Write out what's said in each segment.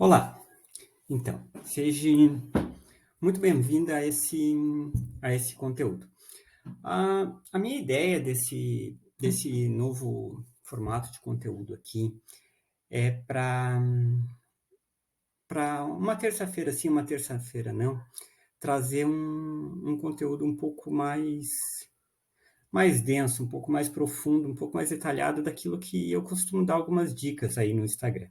Olá, então, seja muito bem-vinda a esse conteúdo. A minha ideia desse novo formato de conteúdo aqui é para uma terça-feira sim, uma terça-feira não, trazer um conteúdo um pouco mais denso, um pouco mais profundo, um pouco mais detalhado daquilo que eu costumo dar algumas dicas aí no Instagram.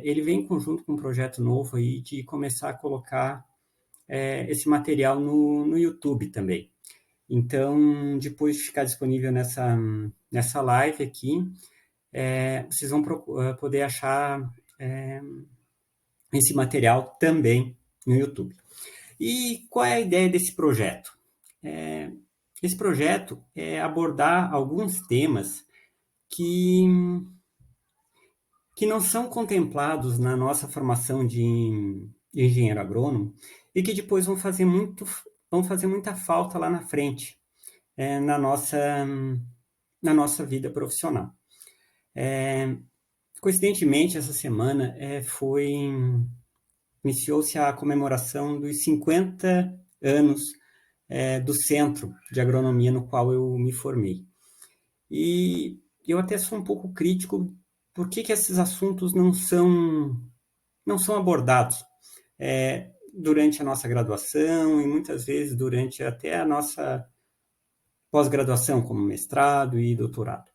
Ele vem em conjunto com um projeto novo aí de começar a colocar esse material no YouTube também. Então, depois de ficar disponível nessa live aqui, vocês vão poder achar esse material também no YouTube. E qual é a ideia desse projeto? Esse projeto é abordar alguns temas que, que não são contemplados na nossa formação de engenheiro agrônomo e que depois vão fazer muita falta lá na frente, é, na nossa, na nossa vida profissional. Coincidentemente, essa semana iniciou-se a comemoração dos 50 anos do Centro de Agronomia no qual eu me formei. E eu até sou um pouco crítico por que esses assuntos não são abordados durante a nossa graduação e muitas vezes durante até a nossa pós-graduação, como mestrado e doutorado.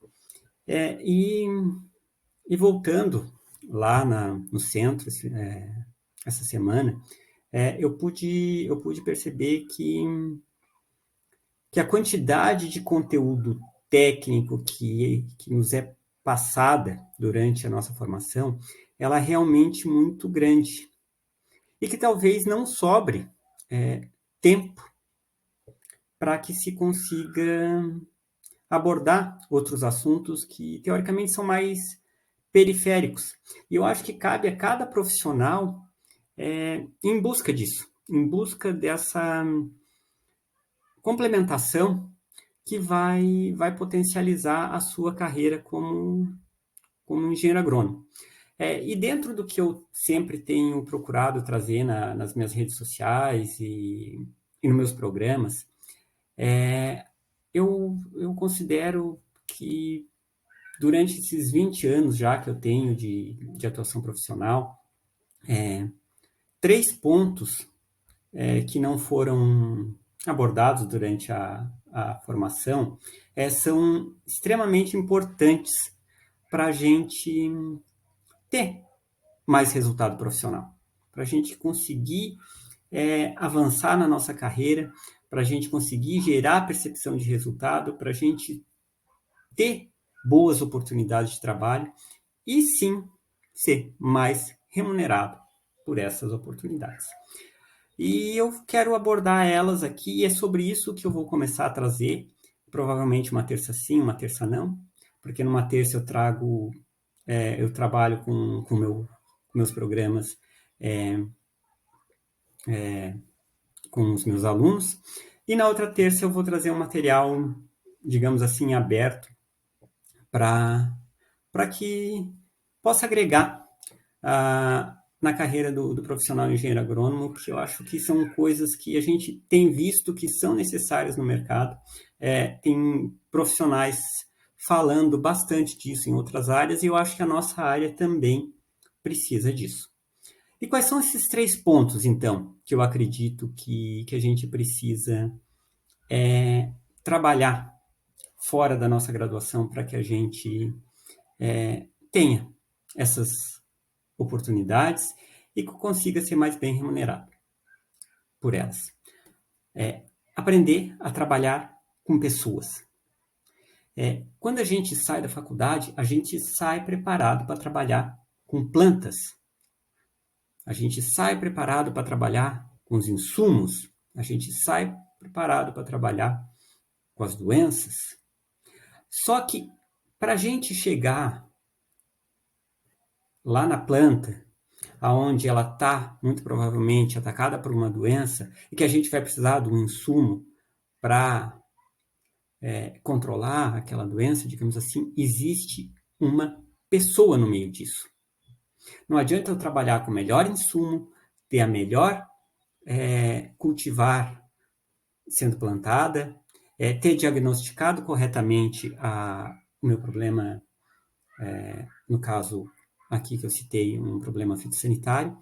É, e, e voltando lá no centro, essa semana, eu pude perceber que a quantidade de conteúdo técnico que nos é passada durante a nossa formação, ela é realmente muito grande. E que talvez não sobre tempo para que se consiga abordar outros assuntos que, teoricamente, são mais periféricos. E eu acho que cabe a cada profissional em busca disso, em busca dessa complementação que vai potencializar a sua carreira como engenheiro agrônomo. E dentro do que eu sempre tenho procurado trazer nas minhas redes sociais e nos meus programas, eu considero que durante esses 20 anos já que eu tenho de atuação profissional, três pontos que não foram abordados durante a formação são extremamente importantes para a gente ter mais resultado profissional, para a gente conseguir avançar na nossa carreira, para a gente conseguir gerar percepção de resultado, para a gente ter boas oportunidades de trabalho e sim ser mais remunerado por essas oportunidades. E eu quero abordar elas aqui, e é sobre isso que eu vou começar a trazer, provavelmente uma terça sim, uma terça não, porque numa terça eu trabalho com meus programas com os meus alunos, e na outra terça eu vou trazer um material, digamos assim, aberto para que possa agregar na carreira do profissional engenheiro agrônomo, que eu acho que são coisas que a gente tem visto que são necessárias no mercado. Tem profissionais falando bastante disso em outras áreas, e eu acho que a nossa área também precisa disso. E quais são esses três pontos, então, que eu acredito que a gente precisa trabalhar fora da nossa graduação para que a gente tenha essas oportunidades e que consiga ser mais bem remunerado por elas. Aprender a trabalhar com pessoas. Quando a gente sai da faculdade, a gente sai preparado para trabalhar com plantas. A gente sai preparado para trabalhar com os insumos. A gente sai preparado para trabalhar com as doenças. Só que para a gente chegar lá na planta, aonde ela está muito provavelmente atacada por uma doença e que a gente vai precisar de um insumo para controlar aquela doença, digamos assim, existe uma pessoa no meio disso. Não adianta eu trabalhar com o melhor insumo, ter a melhor cultivar sendo plantada, ter diagnosticado corretamente o meu problema, no caso aqui que eu citei, um problema fitossanitário.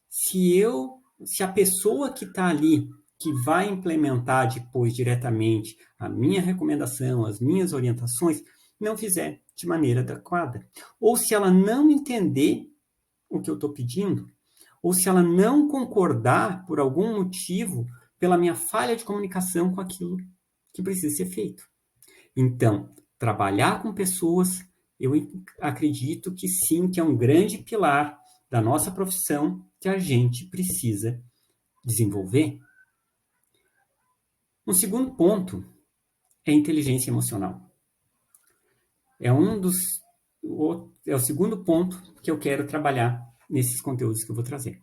Se a pessoa que está ali, que vai implementar depois diretamente a minha recomendação, as minhas orientações, não fizer de maneira adequada, ou se ela não entender o que eu estou pedindo, ou se ela não concordar por algum motivo pela minha falha de comunicação com aquilo que precisa ser feito. Então, trabalhar com pessoas, eu acredito que sim, que é um grande pilar da nossa profissão que a gente precisa desenvolver. Um segundo ponto é a inteligência emocional. É o segundo ponto que eu quero trabalhar nesses conteúdos que eu vou trazer.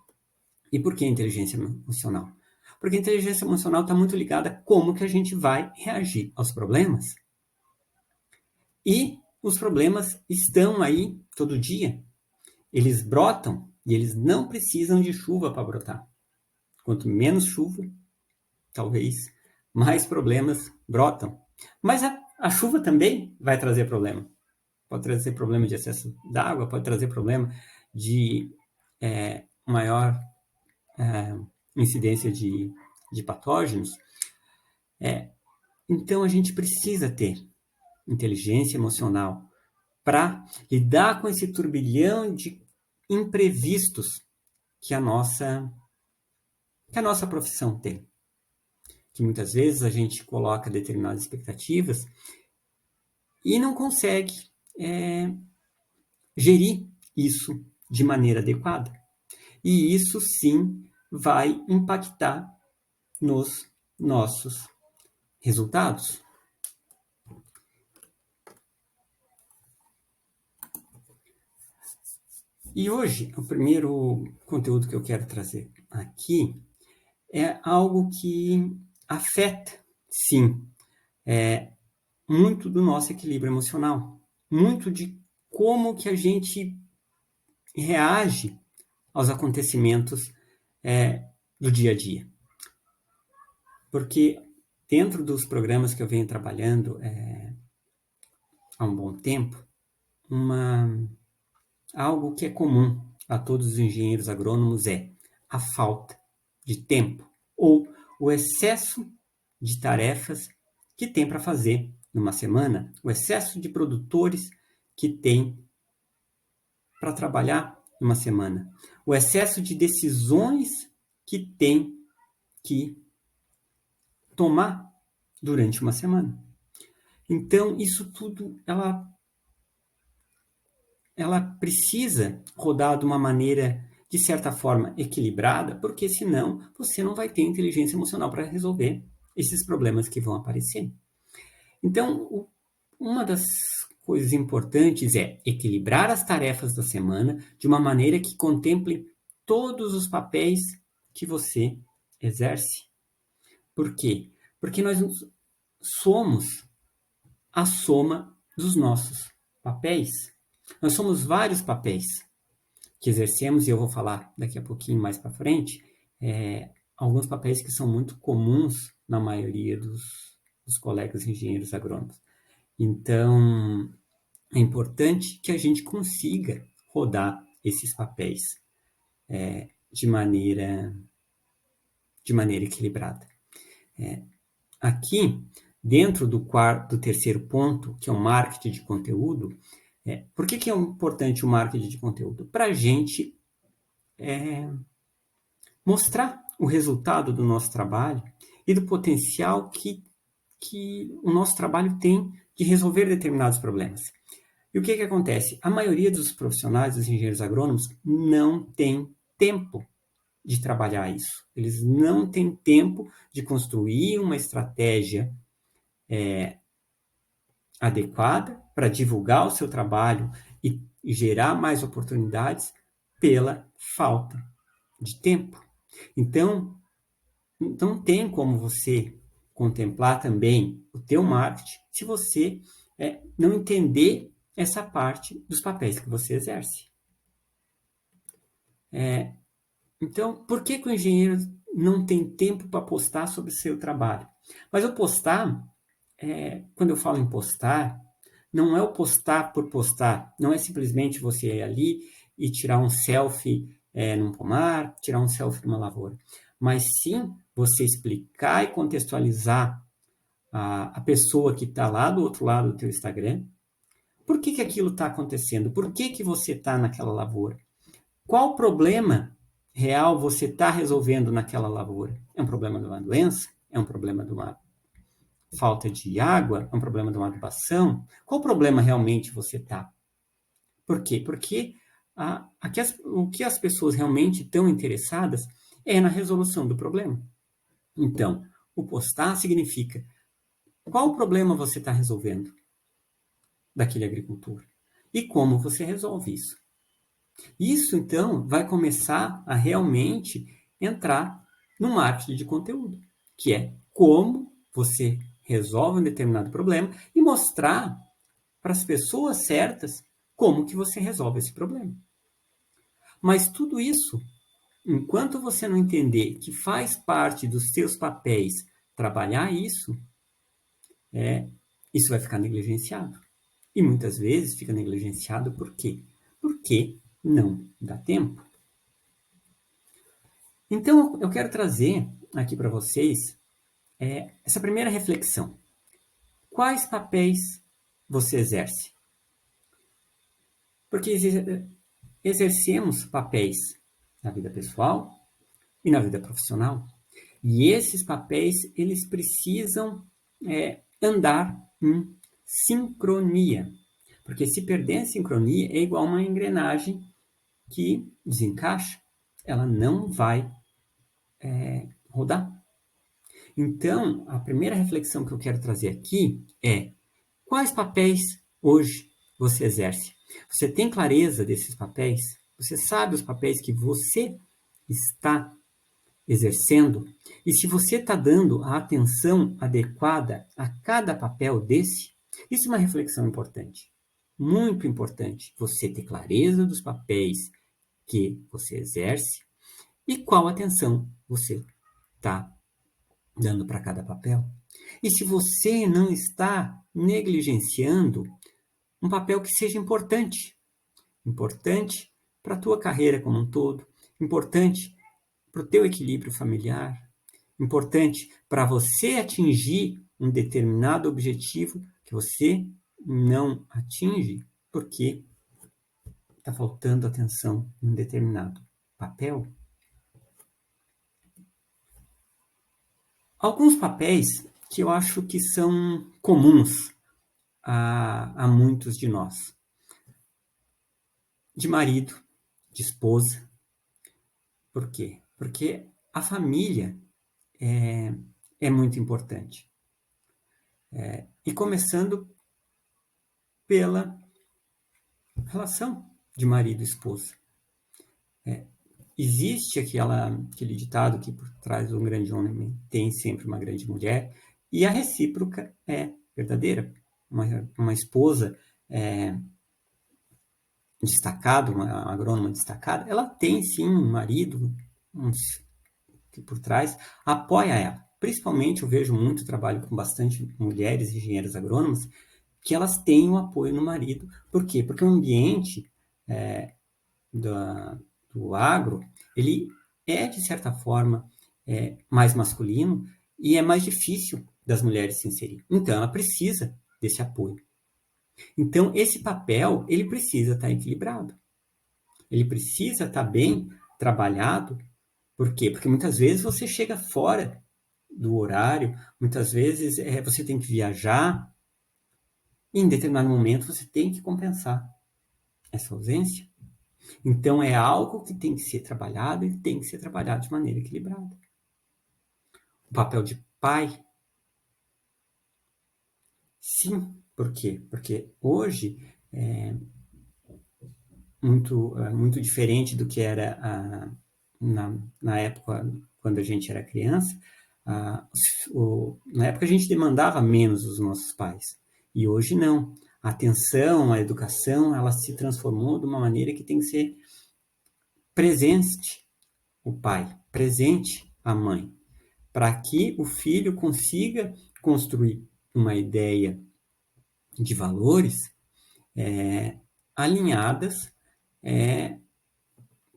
E por que inteligência emocional? Porque a inteligência emocional está muito ligada a como que a gente vai reagir aos problemas. E os problemas estão aí todo dia. Eles brotam e eles não precisam de chuva para brotar. Quanto menos chuva, talvez mais problemas brotam. Mas a chuva também vai trazer problema. Pode trazer problema de excesso d'água, pode trazer problema de maior incidência de patógenos. Então, a gente precisa ter inteligência emocional para lidar com esse turbilhão de imprevistos que a nossa profissão tem. Que muitas vezes a gente coloca determinadas expectativas e não consegue gerir isso de maneira adequada. E isso sim vai impactar nos nossos resultados. E hoje, o primeiro conteúdo que eu quero trazer aqui é algo que afeta, sim, muito do nosso equilíbrio emocional, muito de como que a gente reage aos acontecimentos do dia a dia. Porque dentro dos programas que eu venho trabalhando há um bom tempo, algo que é comum a todos os engenheiros agrônomos é a falta de tempo ou o excesso de tarefas que tem para fazer numa semana, o excesso de produtores que tem para trabalhar numa semana, o excesso de decisões que tem que tomar durante uma semana. Então, isso tudo, ela precisa rodar de uma maneira, de certa forma, equilibrada, porque senão você não vai ter inteligência emocional para resolver esses problemas que vão aparecer. Então, uma das coisas importantes é equilibrar as tarefas da semana de uma maneira que contemple todos os papéis que você exerce. Por quê? Porque nós somos a soma dos nossos papéis. Nós somos vários papéis que exercemos, e eu vou falar daqui a pouquinho mais para frente, alguns papéis que são muito comuns na maioria dos colegas engenheiros agrônomos. Então, é importante que a gente consiga rodar esses papéis de maneira equilibrada. Aqui, dentro do terceiro ponto, que é o marketing de conteúdo, por que é importante o marketing de conteúdo? Para a gente mostrar o resultado do nosso trabalho e do potencial que o nosso trabalho tem de resolver determinados problemas. E o que acontece? A maioria dos profissionais, dos engenheiros agrônomos, não tem tempo de trabalhar isso. Eles não têm tempo de construir uma estratégia adequada para divulgar o seu trabalho e gerar mais oportunidades pela falta de tempo. Então, não tem como você contemplar também o teu marketing se você não entender essa parte dos papéis que você exerce. Então, por que o engenheiro não tem tempo para postar sobre o seu trabalho? Mas o postar, quando eu falo em postar, não é o postar por postar, não é simplesmente você ir ali e tirar um selfie num pomar, tirar um selfie numa lavoura, mas sim você explicar e contextualizar a pessoa que está lá do outro lado do teu Instagram, por que aquilo está acontecendo, por que você está naquela lavoura, qual problema real você está resolvendo naquela lavoura. É um problema de uma doença? É um problema de uma falta de água? É um problema de uma adubação? Qual problema realmente você está? Por quê? Porque o que as pessoas realmente estão interessadas é na resolução do problema. Então, o postar significa qual problema você está resolvendo daquele agricultor e como você resolve isso. Isso, então, vai começar a realmente entrar no marketing de conteúdo, que é como você resolve um determinado problema e mostrar para as pessoas certas como que você resolve esse problema. Mas tudo isso, enquanto você não entender que faz parte dos seus papéis trabalhar isso, isso vai ficar negligenciado. E muitas vezes fica negligenciado por quê? Porque não dá tempo. Então, eu quero trazer aqui para vocês essa primeira reflexão. Quais papéis você exerce? Porque exercemos papéis na vida pessoal e na vida profissional. E esses papéis, eles precisam andar em sincronia. Porque se perder a sincronia, é igual uma engrenagem que desencaixa. Ela não vai rodar. Então, a primeira reflexão que eu quero trazer aqui é: quais papéis hoje você exerce? Você tem clareza desses papéis? Você sabe os papéis que você está exercendo? E se você está dando a atenção adequada a cada papel desse? Isso é uma reflexão importante. Muito importante você ter clareza dos papéis que você exerce e qual atenção você está dando para cada papel. E se você não está negligenciando um papel que seja importante, importante para a tua carreira como um todo, importante para o teu equilíbrio familiar, importante para você atingir um determinado objetivo que você não atinge porque está faltando atenção em um determinado papel. Alguns papéis que eu acho que são comuns a muitos de nós. De marido, de esposa. Por quê? Porque a família é muito importante. E começando pela relação de marido e esposa. Existe aquele ditado que por trás de um grande homem tem sempre uma grande mulher, e a recíproca é verdadeira. Uma esposa destacada, uma agrônoma destacada, ela tem sim um marido que por trás apoia ela. Principalmente eu vejo muito trabalho com bastante mulheres engenheiras agrônomas, que elas têm o apoio no marido. Por quê? Porque o ambiente do agro, ele é, de certa forma, mais masculino e é mais difícil das mulheres se inserir. Então, ela precisa desse apoio. Então, esse papel, ele precisa estar equilibrado. Ele precisa estar bem trabalhado. Por quê? Porque muitas vezes você chega fora do horário, muitas vezes você tem que viajar, e em determinado momento você tem que compensar essa ausência. Então, é algo que tem que ser trabalhado e tem que ser trabalhado de maneira equilibrada. O papel de pai, sim. Por quê? Porque hoje muito diferente do que era na época quando a gente era criança. Na época a gente demandava menos dos nossos pais. E hoje não. A atenção, a educação, ela se transformou de uma maneira que tem que ser presente o pai, presente a mãe, para que o filho consiga construir uma ideia de valores alinhadas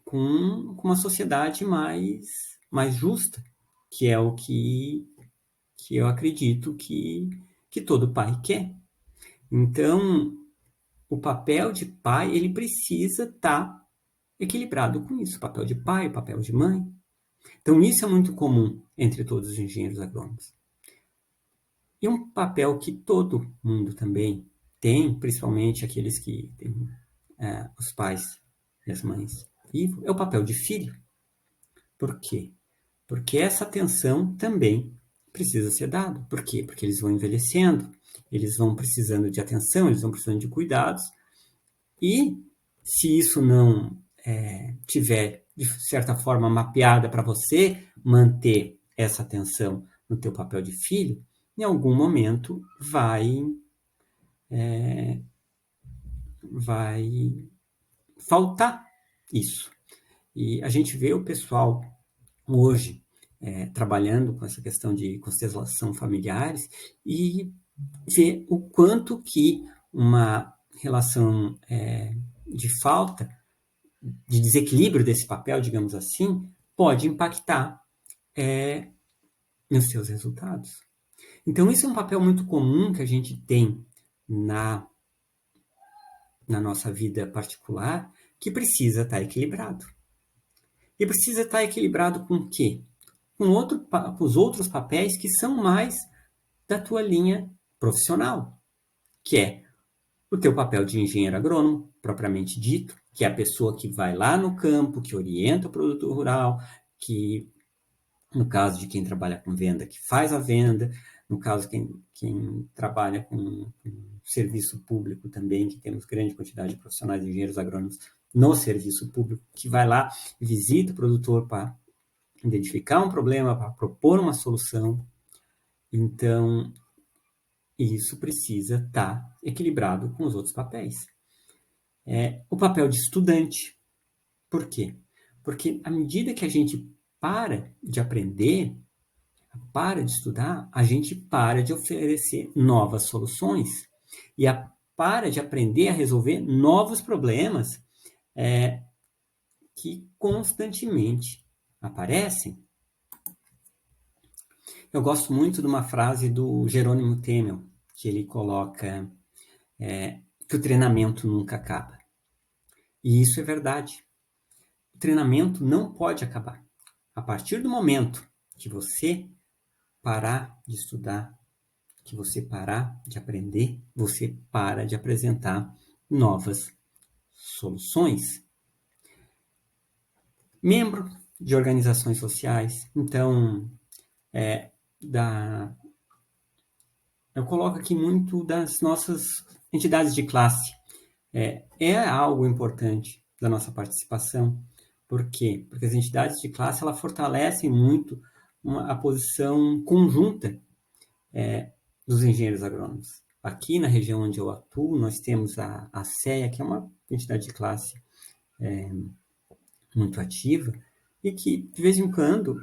com uma sociedade mais justa, que é o que eu acredito que todo pai quer. Então, o papel de pai, ele precisa estar equilibrado com isso, o papel de pai, o papel de mãe. Então, isso é muito comum entre todos os engenheiros agrônomos. E um papel que todo mundo também tem, principalmente aqueles que têm os pais e as mães vivos, é o papel de filho. Por quê? Porque essa atenção também precisa ser dada. Por quê? Porque eles vão envelhecendo, eles vão precisando de atenção, eles vão precisando de cuidados. E se isso não tiver, de certa forma, mapeada para você manter essa atenção no teu papel de filho, em algum momento vai faltar isso. E a gente vê o pessoal hoje trabalhando com essa questão de constelação familiares e vê o quanto que uma relação de falta, de desequilíbrio desse papel, digamos assim, pode impactar nos seus resultados. Então, isso é um papel muito comum que a gente tem na nossa vida particular, que precisa estar equilibrado. E precisa estar equilibrado com o quê? Com os outros papéis que são mais da tua linha profissional, que é o teu papel de engenheiro agrônomo, propriamente dito, que é a pessoa que vai lá no campo, que orienta o produtor rural, que, no caso de quem trabalha com venda, que faz a venda, no caso de quem trabalha com serviço público também, que temos grande quantidade de profissionais de engenheiros agrônomos no serviço público, que vai lá e visita o produtor para identificar um problema, para propor uma solução. Então, isso precisa estar equilibrado com os outros papéis. O papel de estudante. Por quê? Porque à medida que a gente para de aprender, para de estudar, a gente para de oferecer novas soluções e para de aprender a resolver novos problemas que constantemente aparecem. Eu gosto muito de uma frase do Jerônimo Temel, que ele coloca que o treinamento nunca acaba. E isso é verdade. O treinamento não pode acabar. A partir do momento que você parar de estudar, que você parar de aprender, você para de apresentar novas soluções. Membro de organizações sociais, então, eu coloco aqui muito das nossas entidades de classe. É algo importante da nossa participação. Por quê? Porque as entidades de classe ela fortalecem muito a posição conjunta dos engenheiros agrônomos. Aqui na região onde eu atuo, nós temos a CEA, que é uma entidade de classe muito ativa e que, de vez em quando,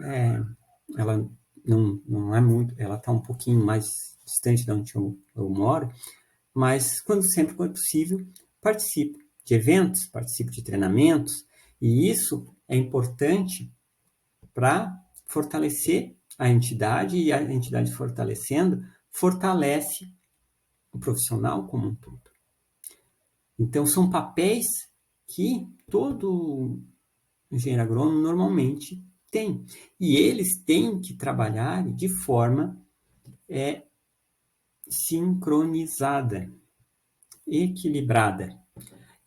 ela não é muito, ela está um pouquinho mais distante de onde eu moro, mas sempre quando possível, participo de eventos, participo de treinamentos, e isso é importante para fortalecer a entidade, e a entidade fortalecendo, fortalece o profissional como um todo. Então, são papéis que todo engenheiro agrônomo normalmente tem. E eles têm que trabalhar de forma sincronizada, equilibrada.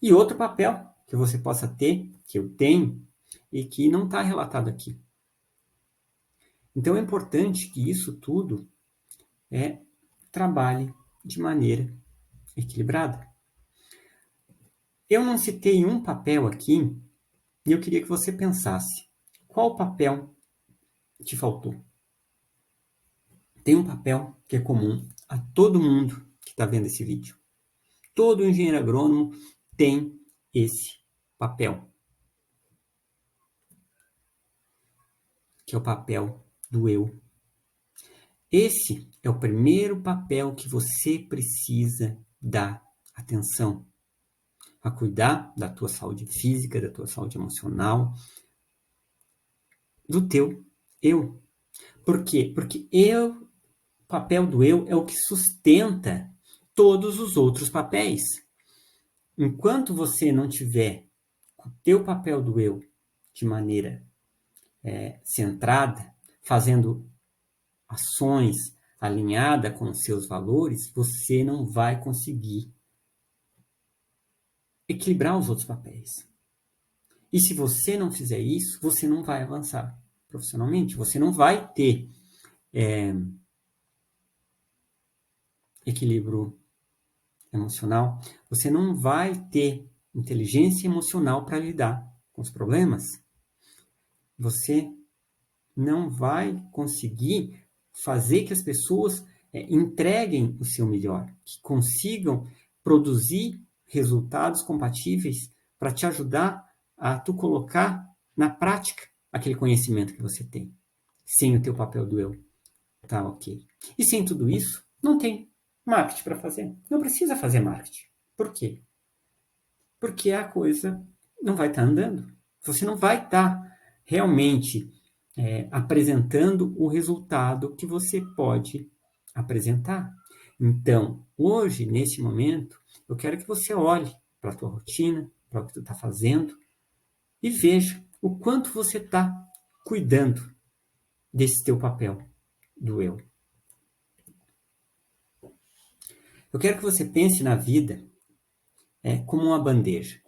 E outro papel que você possa ter, que eu tenho, e que não está relatado aqui. Então é importante que isso tudo trabalhe de maneira equilibrada. Eu não citei um papel aqui, e eu queria que você pensasse. Qual papel te faltou? Tem um papel que é comum a todo mundo que está vendo esse vídeo. Todo engenheiro agrônomo tem esse papel. que é o papel do eu. Esse é o primeiro papel que você precisa dar atenção. A cuidar da tua saúde física, da tua saúde emocional, do teu eu. Por quê? Porque o papel do eu é o que sustenta todos os outros papéis. Enquanto você não tiver o teu papel do eu de maneira centrada, fazendo ações alinhadas com os seus valores, você não vai conseguir equilibrar os outros papéis. E se você não fizer isso, você não vai avançar profissionalmente, você não vai ter equilíbrio emocional, você não vai ter inteligência emocional para lidar com os problemas. Você não vai conseguir fazer que as pessoas entreguem o seu melhor, que consigam produzir resultados compatíveis para te ajudar a tu colocar na prática aquele conhecimento que você tem, sem o teu papel do eu. Tá, ok. E sem tudo isso, não tem marketing para fazer. Não precisa fazer marketing. Por quê? Porque a coisa não vai estar andando. Você não vai estar realmente apresentando o resultado que você pode apresentar. Então, hoje, nesse momento, eu quero que você olhe para a tua rotina, para o que tu está fazendo e veja o quanto você está cuidando desse teu papel do eu. Eu quero que você pense na vida como uma bandeja.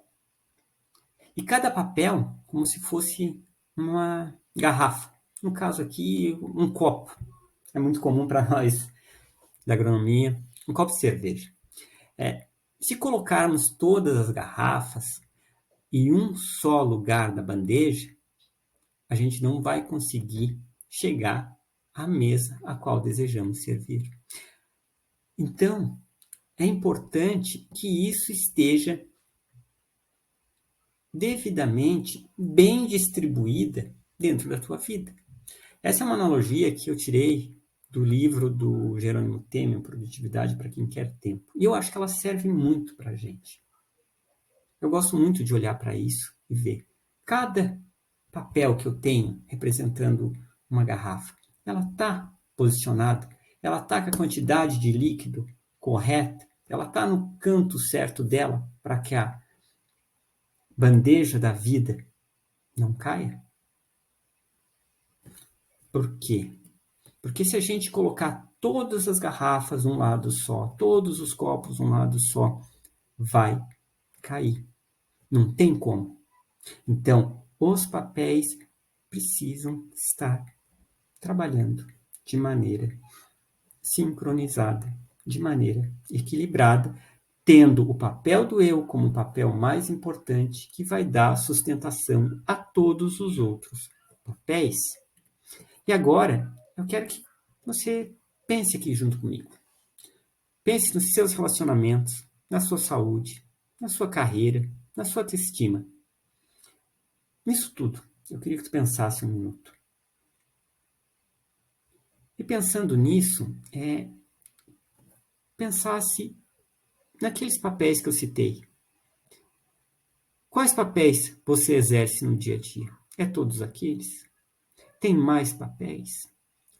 E cada papel como se fosse uma garrafa. No caso aqui, um copo. É muito comum para nós da agronomia. Um copo de cerveja. Se colocarmos todas as garrafas em um só lugar da bandeja, a gente não vai conseguir chegar à mesa a qual desejamos servir. Então, é importante que isso esteja devidamente bem distribuída dentro da tua vida. Essa é uma analogia que eu tirei do livro do Jerônimo Temer, Produtividade para Quem Quer Tempo. E eu acho que ela serve muito para a gente. Eu gosto muito de olhar para isso e ver. Cada papel que eu tenho representando uma garrafa, ela está posicionada, ela está com a quantidade de líquido correta, ela está no canto certo dela para que a bandeja da vida não caia? Por quê? Porque se a gente colocar todas as garrafas num lado só, todos os copos num lado só, vai cair. Não tem como. Então, os papéis precisam estar trabalhando de maneira sincronizada, de maneira equilibrada, tendo o papel do eu como o papel mais importante que vai dar sustentação a todos os outros papéis. E agora, eu quero que você pense aqui junto comigo. Pense nos seus relacionamentos, na sua saúde, na sua carreira, na sua autoestima. Nisso tudo, eu queria que tu pensasse um minuto. E pensando nisso, pensasse naqueles papéis que eu citei. Quais papéis você exerce no dia a dia? É todos aqueles? Tem mais papéis?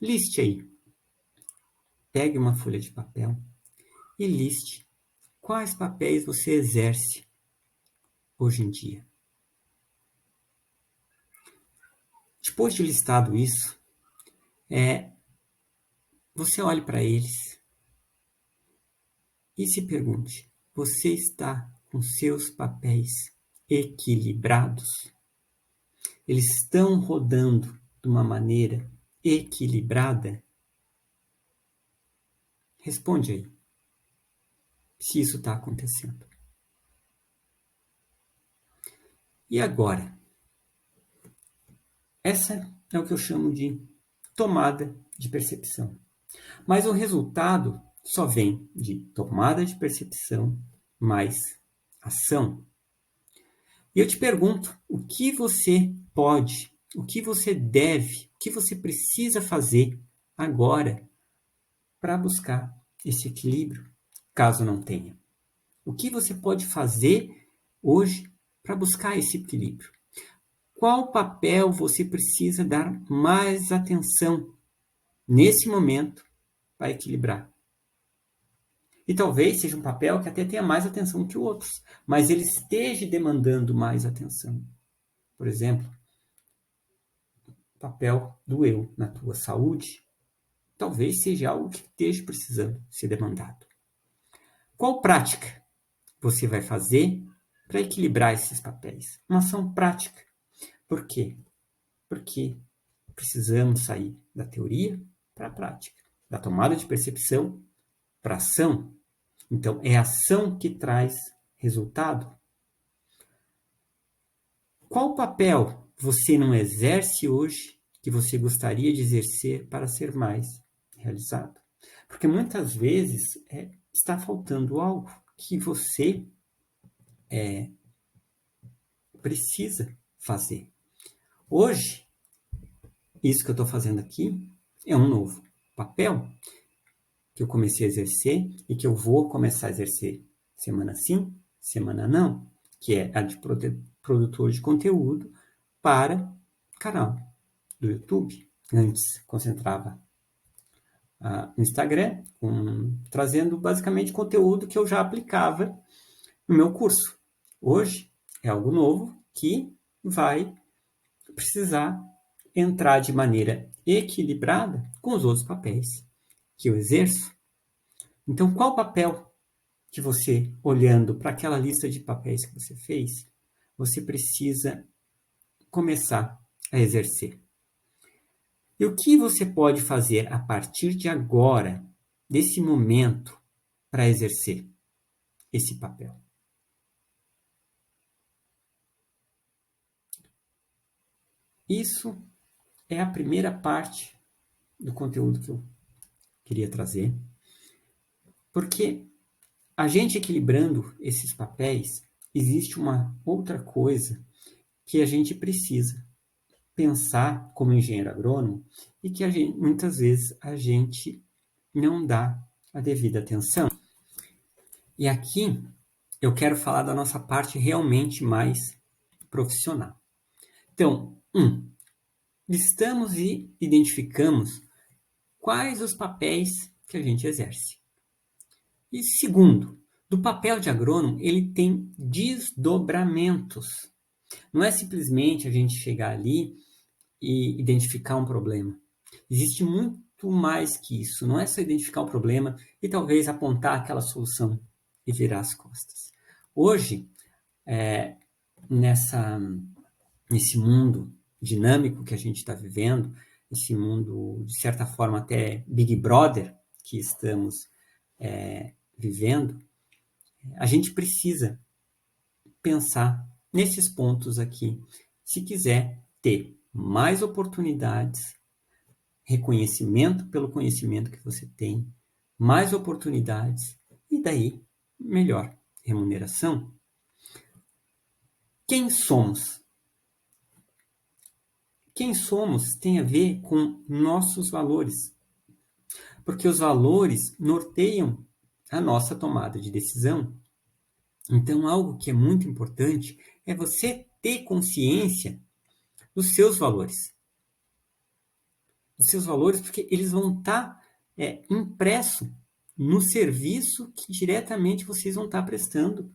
Liste aí. Pegue uma folha de papel e liste quais papéis você exerce hoje em dia. Depois de listado isso, você olhe para eles e se pergunte: você está com seus papéis equilibrados? Eles estão rodando de uma maneira equilibrada? Responde aí, se isso está acontecendo. E agora? Essa é o que eu chamo de tomada de percepção. Mas o resultado só vem de tomada de percepção mais ação. E eu te pergunto, o que você pode, o que você deve O que você precisa fazer agora para buscar esse equilíbrio, caso não tenha? O que você pode fazer hoje para buscar esse equilíbrio? Qual papel você precisa dar mais atenção nesse momento para equilibrar? E talvez seja um papel que até tenha mais atenção que outros, mas ele esteja demandando mais atenção. Por exemplo, o papel do eu na tua saúde talvez seja algo que esteja precisando ser demandado. Qual prática você vai fazer para equilibrar esses papéis? Uma ação prática. Por quê? Porque precisamos sair da teoria para a prática, da tomada de percepção para a ação. Então, é a ação que traz resultado. Qual papel você não exerce hoje que você gostaria de exercer para ser mais realizado? Porque muitas vezes está faltando algo que você precisa fazer. Hoje, isso que eu estou fazendo aqui é um novo papel que eu comecei a exercer e que eu vou começar a exercer semana sim, semana não, que é a de produtor de conteúdo para canal do YouTube. Antes concentrava no Instagram, trazendo basicamente conteúdo que eu já aplicava no meu curso. Hoje é algo novo que vai precisar entrar de maneira equilibrada com os outros papéis que eu exerço. Então, qual papel que você, olhando para aquela lista de papéis que você fez, você precisa começar a exercer? E o que você pode fazer a partir de agora, desse momento, para exercer esse papel? Isso é a primeira parte do conteúdo que eu queria trazer, porque a gente equilibrando esses papéis, existe uma outra coisa que a gente precisa pensar como engenheiro agrônomo e que muitas vezes a gente não dá a devida atenção. E aqui eu quero falar da nossa parte realmente mais profissional. Então, listamos e identificamos quais os papéis que a gente exerce. E segundo, do papel de agrônomo, ele tem desdobramentos. Não é simplesmente a gente chegar ali e identificar um problema. Existe muito mais que isso. Não é só identificar o problema e talvez apontar aquela solução e virar as costas. Hoje, nesse mundo dinâmico que a gente está vivendo, esse mundo, de certa forma, até Big Brother que estamos vivendo, a gente precisa pensar nesses pontos aqui, se quiser ter mais oportunidades, reconhecimento pelo conhecimento que você tem, mais oportunidades e daí melhor remuneração. Quem somos? Quem somos tem a ver com nossos valores, porque os valores norteiam a nossa tomada de decisão. Então, algo que é muito importante é você ter consciência dos seus valores. Dos seus valores, porque eles vão estar impressos no serviço que diretamente vocês vão estar prestando,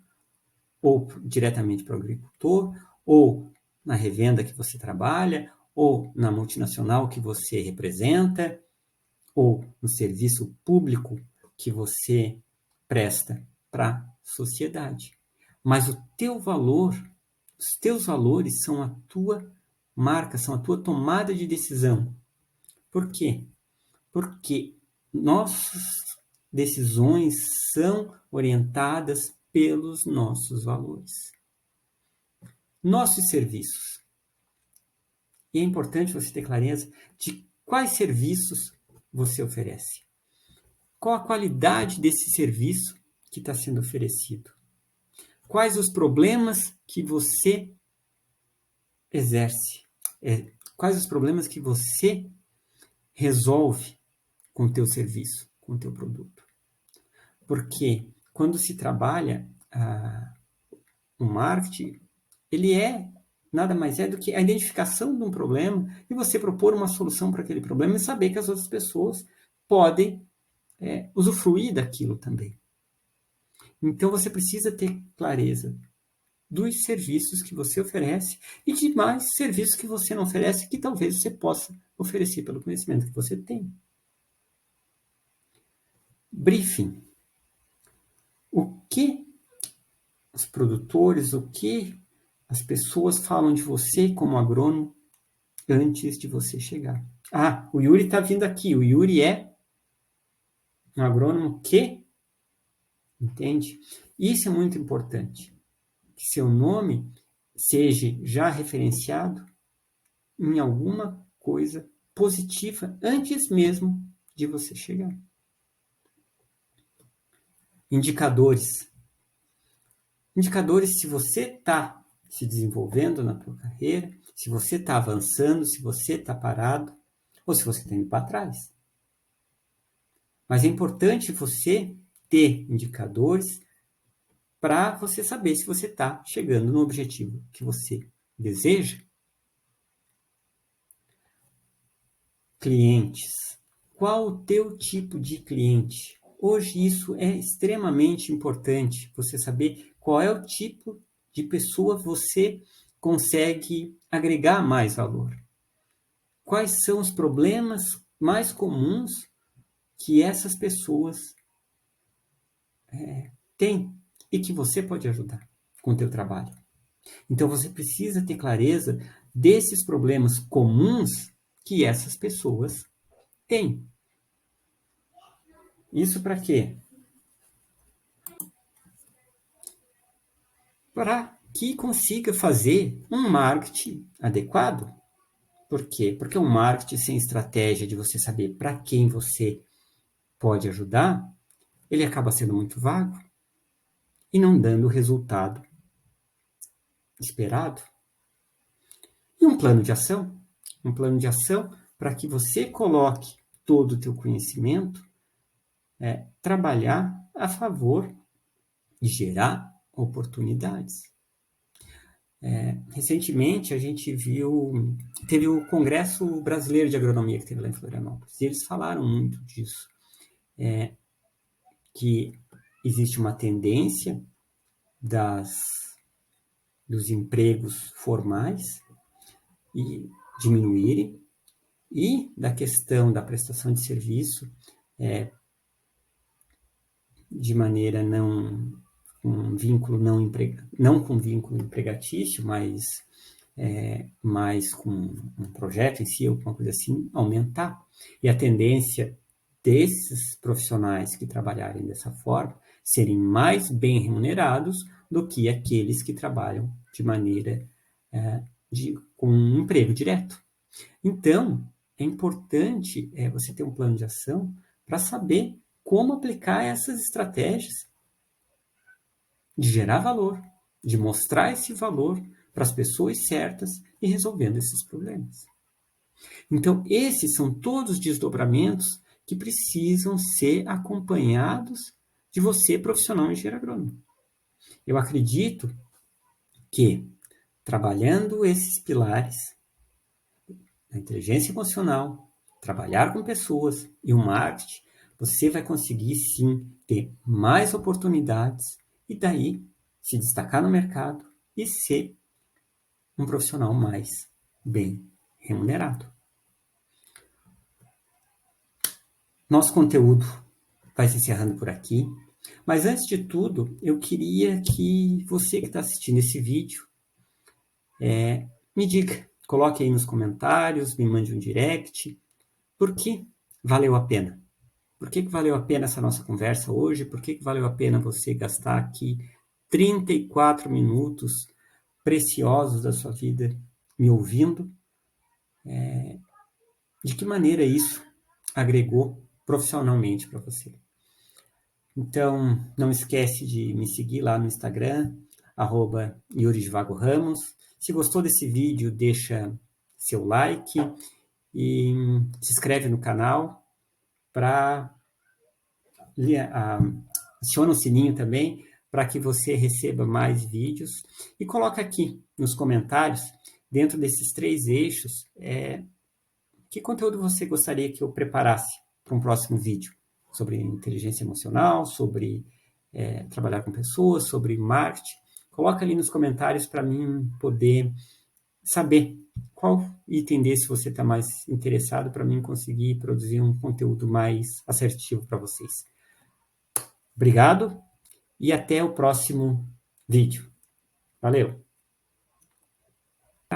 ou diretamente para o agricultor, ou na revenda que você trabalha, ou na multinacional que você representa, ou no serviço público que você presta para a sociedade. Mas o teu valor, os teus valores são a tua marca, são a tua tomada de decisão. Por quê? Porque nossas decisões são orientadas pelos nossos valores. Nossos serviços. E é importante você ter clareza de quais serviços você oferece. Qual a qualidade desse serviço que está sendo oferecido? Quais os problemas que você exerce? Quais os problemas que você resolve com o teu serviço, com o teu produto? Porque quando se trabalha o marketing, ele nada mais é do que a identificação de um problema e você propor uma solução para aquele problema e saber que as outras pessoas podem usufruir daquilo também. Então, você precisa ter clareza dos serviços que você oferece e de mais serviços que você não oferece que talvez você possa oferecer pelo conhecimento que você tem. Briefing. O que os produtores, o que as pessoas falam de você como agrônomo antes de você chegar? O Yuri está vindo aqui. O Yuri é um agrônomo que entende? Isso é muito importante. Que seu nome seja já referenciado em alguma coisa positiva antes mesmo de você chegar. Indicadores. Indicadores se você está se desenvolvendo na tua carreira, se você está avançando, se você está parado, ou se você está indo para trás. Mas é importante você ter indicadores para você saber se você está chegando no objetivo que você deseja. Clientes. Qual o teu tipo de cliente? Hoje isso é extremamente importante, você saber qual é o tipo de pessoa você consegue agregar mais valor. Quais são os problemas mais comuns que essas pessoas têm e que você pode ajudar com o teu trabalho. Então você precisa ter clareza desses problemas comuns que essas pessoas têm. Isso para quê? Para que consiga fazer um marketing adequado. Por quê? Porque um marketing sem estratégia de você saber para quem você pode ajudar, ele acaba sendo muito vago e não dando o resultado esperado. E um plano de ação? Um plano de ação para que você coloque todo o teu conhecimento, trabalhar a favor de gerar oportunidades. Recentemente, a gente teve o Congresso Brasileiro de Agronomia que teve lá em Florianópolis, e eles falaram muito disso, que existe uma tendência dos empregos formais e diminuírem, e da questão da prestação de serviço de maneira não com vínculo não com vínculo empregatício, mas com um projeto em si, alguma coisa assim, aumentar. E a tendência desses profissionais que trabalharem dessa forma serem mais bem remunerados do que aqueles que trabalham de maneira com um emprego direto. Então, é importante você ter um plano de ação para saber como aplicar essas estratégias de gerar valor, de mostrar esse valor para as pessoas certas e resolvendo esses problemas. Então, esses são todos os desdobramentos que precisam ser acompanhados de você, profissional engenheiro agrônomo. Eu acredito que, trabalhando esses pilares, a inteligência emocional, trabalhar com pessoas e o marketing, você vai conseguir sim ter mais oportunidades e daí se destacar no mercado e ser um profissional mais bem remunerado. Nosso conteúdo vai se encerrando por aqui, mas antes de tudo, eu queria que você que está assistindo esse vídeo me diga, coloque aí nos comentários, me mande um direct, por que valeu a pena? Por que valeu a pena essa nossa conversa hoje? Por que valeu a pena você gastar aqui 34 minutos preciosos da sua vida me ouvindo? De que maneira isso agregou profissionalmente para você? Então, não esquece de me seguir lá no Instagram, @YuriDevagoRamos. Se gostou desse vídeo, deixa seu like e se inscreve no canal aciona o sininho também para que você receba mais vídeos e coloca aqui nos comentários, dentro desses 3 eixos, que conteúdo você gostaria que eu preparasse para um próximo vídeo sobre inteligência emocional, sobre trabalhar com pessoas, sobre marketing. Coloca ali nos comentários para mim poder saber qual item desse você está mais interessado, para mim conseguir produzir um conteúdo mais assertivo para vocês. Obrigado e até o próximo vídeo. Valeu!